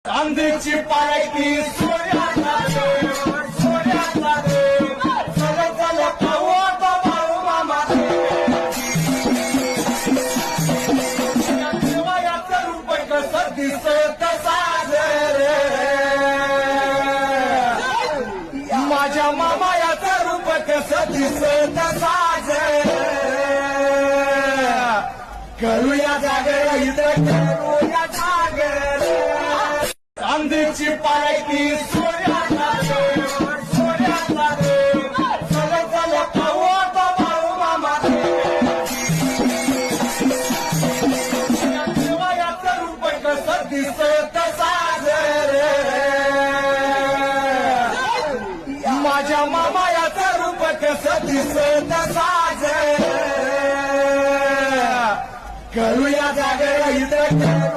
चांदीची पालखी सूर्याचा देव, सूर्याचा देव, चल चल पाहू तो भाऊ मामा देवाचं रूप कसं दिसत साजरे, माझ्या मामायाचं रूप कसं दिसत साजरे, करूया जागर इथं करूया जागर, चांदीची पालखी सूर्याचा देव, सूर्याचा देव, चल चल पाहू तो भाऊ मामा देवाचं रूप कसं दिसत साजरे, माझ्या मामायाचं रूप कसं दिसत साजरे, करूया जागर इथं